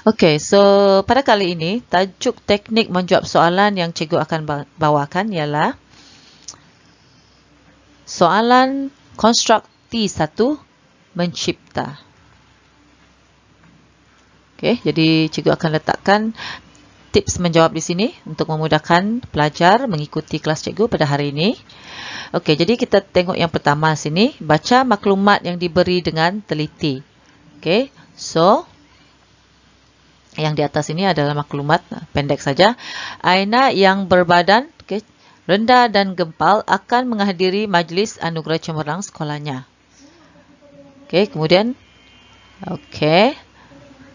Okey, so pada kali ini tajuk teknik menjawab soalan yang cikgu akan bawakan ialah soalan konstrukti 1 mencipta. Okey, jadi cikgu akan letakkan tips menjawab di sini untuk memudahkan pelajar mengikuti kelas cikgu pada hari ini. Okey, jadi kita tengok yang pertama sini, baca maklumat yang diberi dengan teliti. Okey, so yang di atas ini adalah maklumat pendek saja. Aina yang berbadan rendah dan gempal akan menghadiri majlis anugerah cemerlang sekolahnya. Kemudian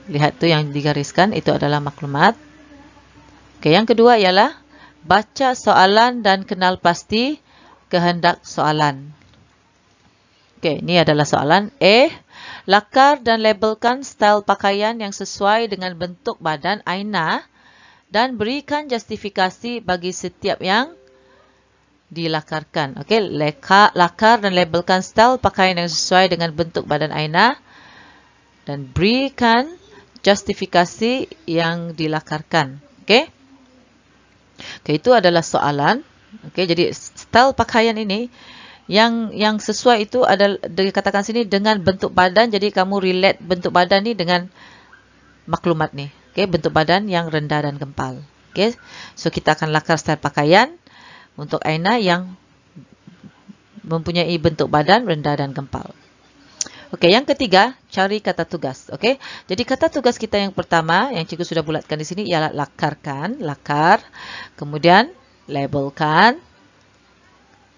lihat tu yang digariskan, itu adalah maklumat. Yang kedua ialah baca soalan dan kenal pasti kehendak soalan. Ini adalah soalan. Lakar dan labelkan style pakaian yang sesuai dengan bentuk badan Aina dan berikan justifikasi bagi setiap yang dilakarkan. Lakar dan labelkan style pakaian yang sesuai dengan bentuk badan Aina dan berikan justifikasi yang dilakarkan. Itu adalah soalan. Jadi style pakaian ini yang sesuai itu adalah dikatakan sini dengan bentuk badan. Jadi kamu relate bentuk badan ni dengan maklumat ni. Bentuk badan yang rendah dan gempal. So kita akan lakar style pakaian untuk Aina yang mempunyai bentuk badan rendah dan gempal. Yang ketiga, cari kata tugas. Jadi kata tugas kita yang pertama yang cikgu sudah bulatkan di sini ialah lakarkan, lakar, kemudian labelkan,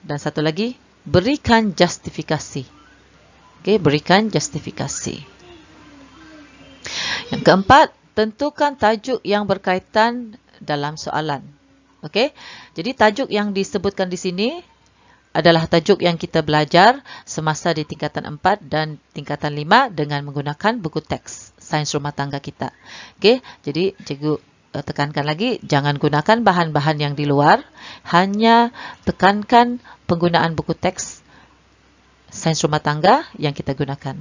dan satu lagi berikan justifikasi. Berikan justifikasi. Yang keempat, tentukan tajuk yang berkaitan dalam soalan. Jadi tajuk yang disebutkan di sini adalah tajuk yang kita belajar semasa di tingkatan 4 dan tingkatan 5 dengan menggunakan buku teks sains rumah tangga kita. Jadi cikgu tekankan lagi, jangan gunakan bahan-bahan yang di luar, hanya tekankan penggunaan buku teks sains rumah tangga yang kita gunakan.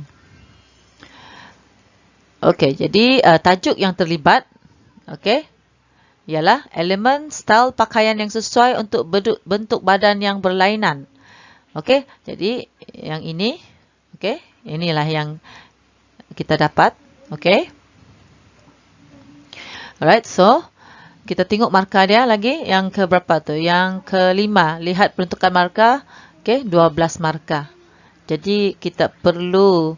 Jadi tajuk yang terlibat ialah elemen style pakaian yang sesuai untuk bentuk badan yang berlainan. Jadi yang ini, inilah yang kita dapat. Alright, so kita tengok markah dia lagi. Yang ke berapa tu? Yang kelima. Lihat peruntukan markah. 12 markah. Jadi kita perlu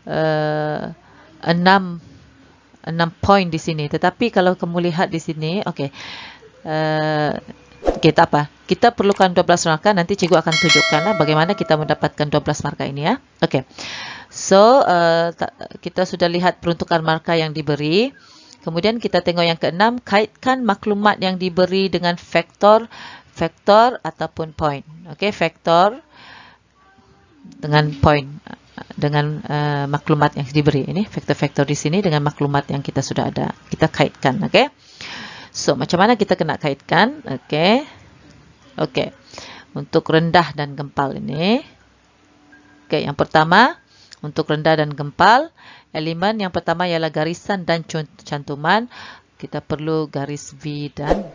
6 poin di sini. Tetapi kalau kamu lihat di sini, tak apa. Kita perlukan 12 markah. Nanti cikgu akan tunjukkan bagaimana kita mendapatkan 12 markah ini ya. So kita sudah lihat peruntukan markah yang diberi. Kemudian kita tengok yang keenam, kaitkan maklumat yang diberi dengan faktor ataupun poin. Faktor dengan poin, dengan maklumat yang diberi. Ini faktor-faktor di sini dengan maklumat yang kita sudah ada. Kita kaitkan. So macam mana kita kena kaitkan? Untuk rendah dan gempal ini. Yang pertama, untuk rendah dan gempal, elemen yang pertama ialah garisan dan cantuman. Kita perlu garis V dan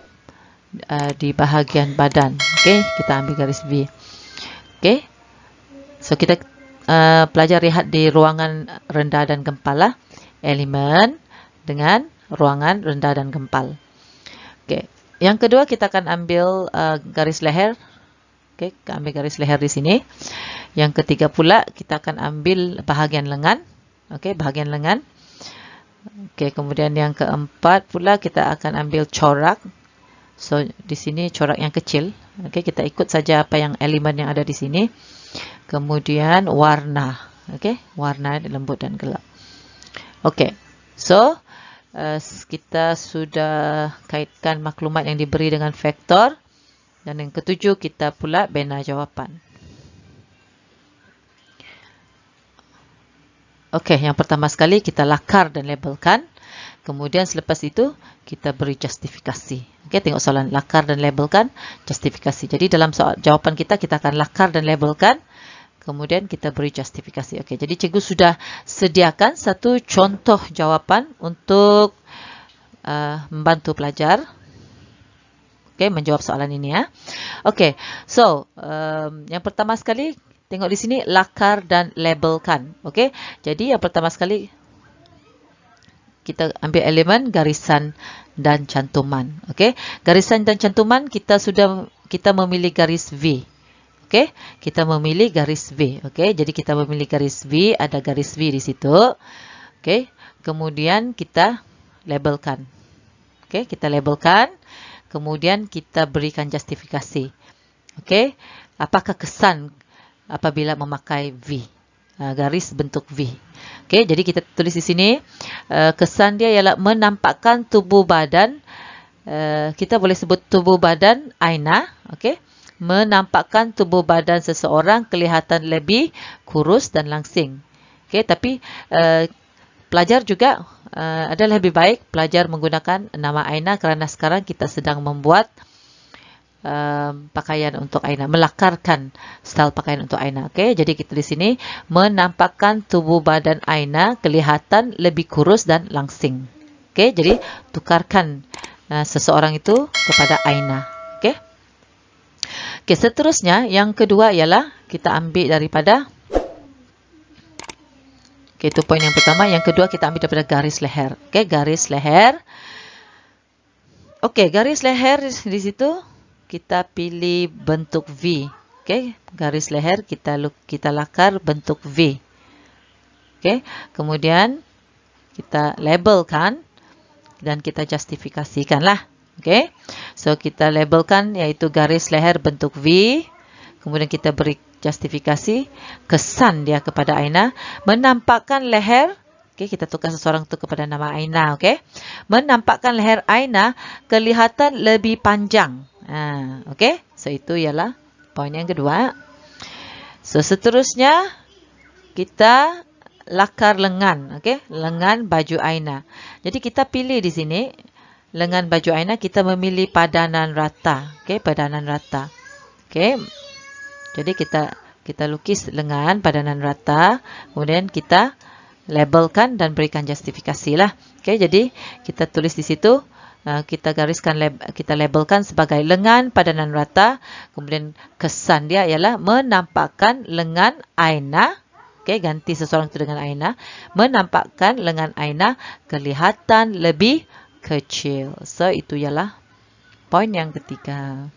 di bahagian badan. Kita ambil garis V. So kita pelajar lihat di ruangan rendah dan gempal lah. Elemen dengan ruangan rendah dan gempal. Yang kedua kita akan ambil garis leher. Ambil garis leher di sini. Yang ketiga pula kita akan ambil bahagian lengan. Bahagian lengan. Kemudian yang keempat pula kita akan ambil corak. So di sini corak yang kecil. Kita ikut saja apa yang elemen yang ada di sini. Kemudian warna. Warna lembut dan gelap. So kita sudah kaitkan maklumat yang diberi dengan faktor. Dan yang ketujuh kita pula bina jawapan. Yang pertama sekali kita lakar dan labelkan. Kemudian selepas itu kita beri justifikasi. Tengok soalan lakar dan labelkan, justifikasi. Jadi dalam soal jawapan kita akan lakar dan labelkan. kemudian kita beri justifikasi. Okey, jadi cikgu sudah sediakan satu contoh jawapan untuk membantu pelajar menjawab soalan ini ya. Okey, so yang pertama sekali tengok di sini lakar dan labelkan. Okey, jadi yang pertama sekali kita ambil elemen garisan dan cantuman. Okey, garisan dan cantuman kita memilih garis V. Okey, kita memilih garis V. Okey, jadi kita memilih garis V, ada garis V di situ. Okey, kemudian kita labelkan. Okey, kita labelkan, kemudian kita berikan justifikasi. Okey, apakah kesan apabila memakai V? Garis bentuk V. Okey, jadi kita tulis di sini kesan dia ialah menampakkan tubuh badan. Kita boleh sebut tubuh badan aina. Okey, menampakkan tubuh badan seseorang kelihatan lebih kurus dan langsing. Okey, tapi pelajar juga adalah lebih baik pelajar menggunakan nama aina kerana sekarang kita sedang membuat pakaian untuk aina, melakarkan style pakaian untuk aina. Okey, jadi kita di sini menampakkan tubuh badan aina kelihatan lebih kurus dan langsing. Okey, jadi tukarkan seseorang itu kepada aina. Okey. Okey, seterusnya yang kedua ialah kita ambil daripada itu poin yang pertama. Yang kedua kita ambil daripada garis leher. Okey, garis leher. Okey, garis leher di situ kita pilih bentuk V. Okey, garis leher kita lakar bentuk V. Okey, kemudian kita labelkan dan kita justifikasikanlah. Okey, so kita labelkan iaitu garis leher bentuk V. Kemudian kita beri justifikasi kesan dia kepada aina, menampakkan leher. Okey, kita tukar seseorang itu kepada nama aina. Okey, menampakkan leher aina kelihatan lebih panjang. Okey, so itu ialah poin yang kedua. So seterusnya kita lakar lengan. Okey, lengan baju aina. Jadi kita pilih di sini lengan baju aina, kita memilih padanan rata. Okey, padanan rata. Okey, jadi kita lukis lengan padanan rata, kemudian kita labelkan dan berikan justifikasi lah. Okey, jadi kita tulis di situ, kita gariskan, kita labelkan sebagai lengan padanan rata, kemudian kesan dia ialah menampakkan lengan aina. Okey, ganti seseorang itu dengan aina, menampakkan lengan aina kelihatan lebih kecil. So itu ialah poin yang ketiga.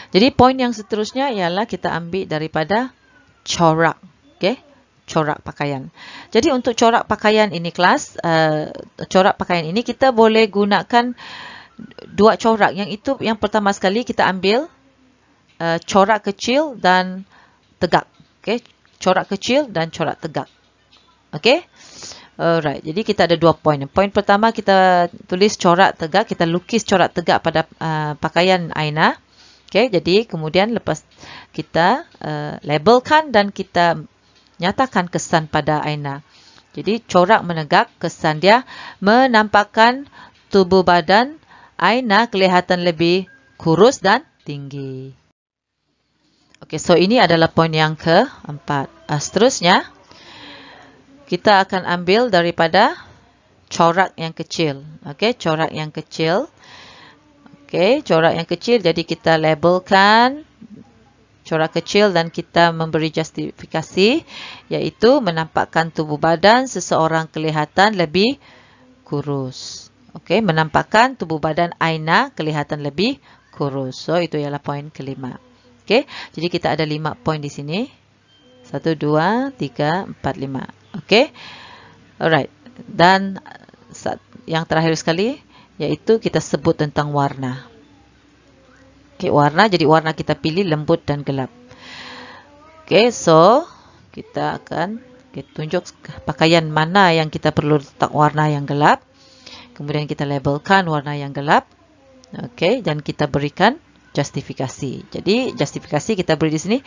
Jadi poin yang seterusnya ialah kita ambil daripada corak. Okey, corak pakaian. Jadi untuk corak pakaian ini kelas, corak pakaian ini kita boleh gunakan dua corak. Yang pertama sekali kita ambil corak kecil dan tegak. Okey, corak kecil dan corak tegak. Okey. Alright, jadi kita ada dua poin. Poin pertama kita tulis corak tegak, kita lukis corak tegak pada pakaian aina. Okey, jadi kemudian lepas kita labelkan dan kita nyatakan kesan pada aina. Jadi corak menegak, kesan dia menampakkan tubuh badan aina kelihatan lebih kurus dan tinggi. Okey, so ini adalah poin yang keempat. Seterusnya kita akan ambil daripada corak yang kecil. Okey, corak yang kecil. Okey, corak yang kecil, jadi kita labelkan corak kecil dan kita memberi justifikasi, iaitu menampakkan tubuh badan seseorang kelihatan lebih kurus. Okey, menampakkan tubuh badan aina kelihatan lebih kurus. So itu ialah poin kelima. Okey, jadi kita ada 5 poin di sini. 1, 2, 3, 4, 5. Okey, alright. Dan yang terakhir sekali, iaitu kita sebut tentang warna. Okey, warna, jadi warna kita pilih lembut dan gelap. Okey, so kita akan tunjuk pakaian mana yang kita perlu letak warna yang gelap. Kemudian kita labelkan warna yang gelap. Okey, dan kita berikan justifikasi. Jadi justifikasi kita beri di sini,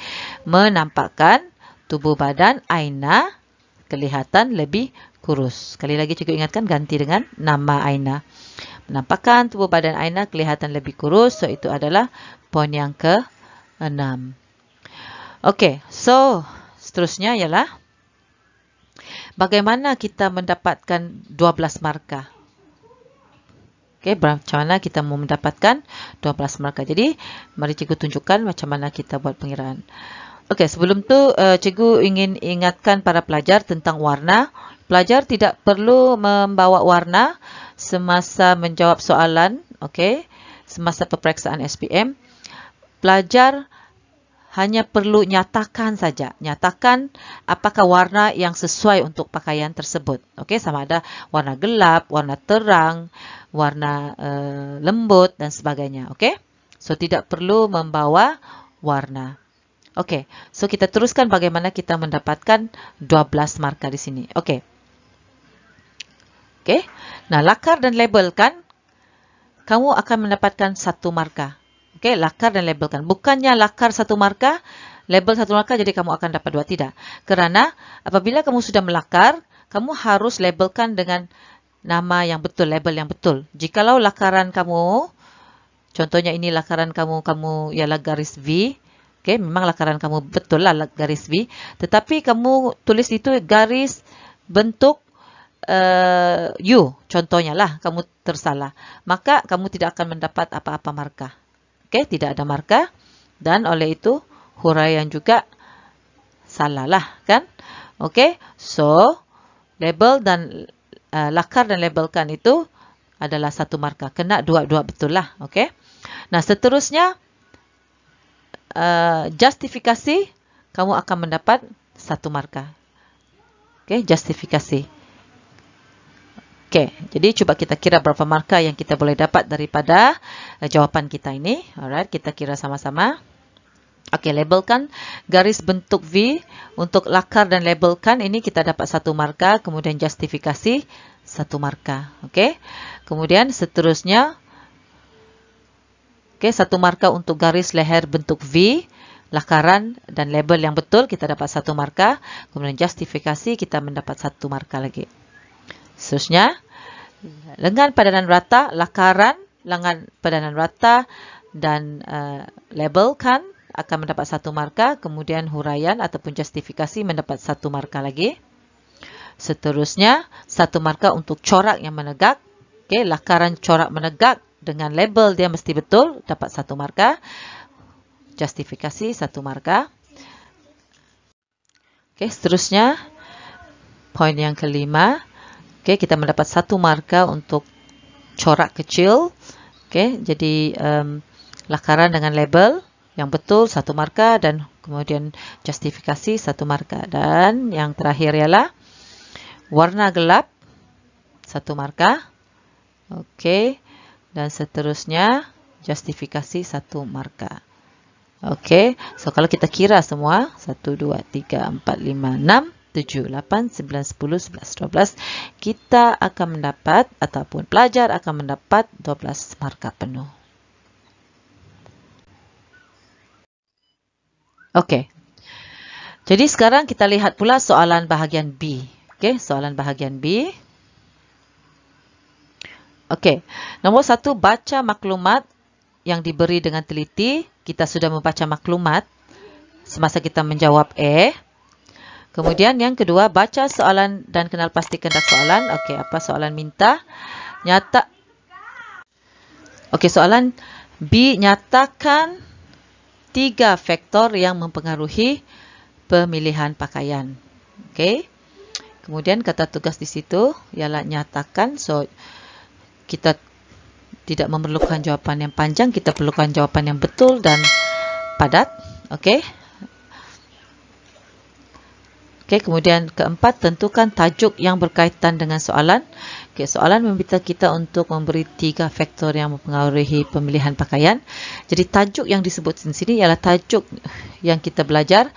menampakkan tubuh badan aina kelihatan lebih kurus. Sekali lagi cikgu ingatkan, ganti dengan nama aina. Menampakkan tubuh badan aina kelihatan lebih kurus. So itu adalah poin yang ke-6. Okey, so seterusnya ialah bagaimana kita mendapatkan 12 markah. Okey, macam mana kita mau mendapatkan 12 markah. Jadi, mari cikgu tunjukkan macam mana kita buat pengiraan. Okey, sebelum tu cikgu ingin ingatkan para pelajar tentang warna. Pelajar tidak perlu membawa warna semasa menjawab soalan, okey, semasa peperiksaan SPM. Pelajar hanya perlu nyatakan saja. Nyatakan apakah warna yang sesuai untuk pakaian tersebut. Okey, sama ada warna gelap, warna terang, warna lembut dan sebagainya. Okey. So tidak perlu membawa warna. Okey. So kita teruskan bagaimana kita mendapatkan 12 markah di sini. Okey. Okey. Nah, lakar dan labelkan, kamu akan mendapatkan 1 markah. Okey, lakar dan labelkan. Bukannya lakar 1 markah, label 1 markah, jadi kamu akan dapat 2. Tidak. Kerana apabila kamu sudah melakar, kamu harus labelkan dengan nama yang betul, label yang betul. Jikalau lakaran kamu, contohnya ini lakaran kamu ialah garis V. Okey, memang lakaran kamu betul lah garis V. Tetapi kamu tulis itu garis bentuk U, contohnya lah, kamu tersalah. Maka kamu tidak akan mendapat apa-apa markah. Okey, tidak ada markah. Dan oleh itu, huraian juga salah lah, kan? Okey, so label dan lakar dan labelkan itu adalah 1 markah. Kena 2 betul lah. Okey. Nah, seterusnya justifikasi, kamu akan mendapat 1 markah. Okey, justifikasi. Okey, jadi cuba kita kira berapa markah yang kita boleh dapat daripada jawapan kita ini. Alright, kita kira sama-sama. Okey, labelkan garis bentuk V. Untuk lakar dan labelkan ini kita dapat 1 markah. Kemudian justifikasi 1 markah. Okey. Kemudian seterusnya, okey, 1 markah untuk garis leher bentuk V. Lakaran dan label yang betul kita dapat 1 markah. Kemudian justifikasi kita mendapat 1 markah lagi. Seterusnya, lengan padanan rata, lakaran, lengan padanan rata dan labelkan akan mendapat 1 markah. Kemudian huraian ataupun justifikasi mendapat 1 markah lagi. Seterusnya, 1 markah untuk corak yang menegak. Okey, lakaran corak menegak dengan label dia mesti betul, dapat 1 markah. Justifikasi 1 markah. Okey, seterusnya, poin yang kelima. Okey, kita mendapat 1 markah untuk corak kecil. Okey, jadi lakaran dengan label yang betul 1 markah dan kemudian justifikasi 1 markah. Dan yang terakhir ialah warna gelap 1 markah. Okey, dan seterusnya justifikasi 1 markah. Okey, so kalau kita kira semua 1, 2, 3, 4, 5, 6, 7, 8, 9, 10, 11, 12, kita akan mendapat ataupun pelajar akan mendapat 12 markah penuh. Okey. Jadi sekarang kita lihat pula soalan bahagian B. Okey, soalan bahagian B. Okey. Nombor 1, baca maklumat yang diberi dengan teliti. Kita sudah membaca maklumat semasa kita menjawab A. Kemudian yang kedua, baca soalan dan kenal pasti kehendak soalan. Okey, apa soalan minta? Okey, soalan B, nyatakan 3 faktor yang mempengaruhi pemilihan pakaian. Okey. Kemudian kata tugas di situ ialah nyatakan. So kita tidak memerlukan jawapan yang panjang, kita perlukan jawapan yang betul dan padat. Okey. Okey, kemudian keempat, tentukan tajuk yang berkaitan dengan soalan. Okey, soalan meminta kita untuk memberi 3 faktor yang mempengaruhi pemilihan pakaian. Jadi tajuk yang disebut di sini ialah tajuk yang kita belajar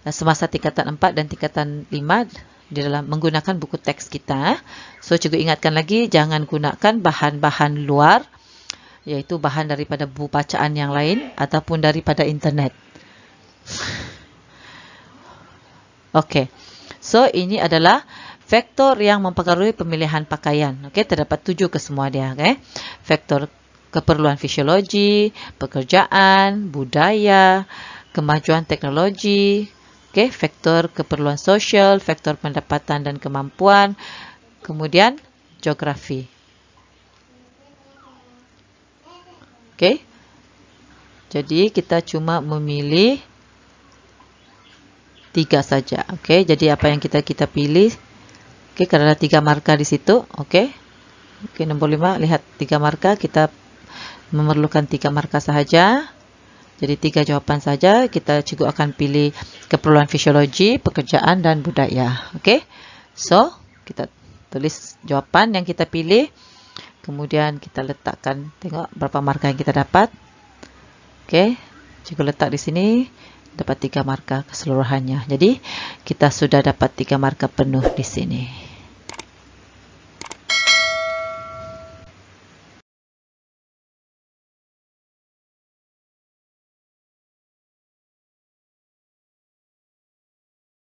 semasa tingkatan 4 dan tingkatan 5 di dalam menggunakan buku teks kita. So, cikgu ingatkan lagi, jangan gunakan bahan-bahan luar, iaitu bahan daripada buku bacaan yang lain ataupun daripada internet. Okey, so ini adalah faktor yang mempengaruhi pemilihan pakaian. Okey, terdapat 7 kesemua dia. Okay? Faktor keperluan fisiologi, pekerjaan, budaya, kemajuan teknologi, faktor keperluan sosial, faktor pendapatan dan kemampuan, kemudian geografi. Jadi kita cuma memilih 3 saja. Jadi apa yang kita pilih? Karena ada 3 marka di situ. Nombor 5, lihat 3 marka, kita memerlukan 3 marka sahaja. Jadi 3 jawapan saja. Kita juga akan pilih keperluan fisiologi, pekerjaan dan budaya. So kita tulis jawapan yang kita pilih. Kemudian kita letakkan, tengok berapa marka yang kita dapat. Cikgu letak di sini, dapat 3 marka keseluruhannya. Jadi kita sudah dapat 3 marka penuh di sini.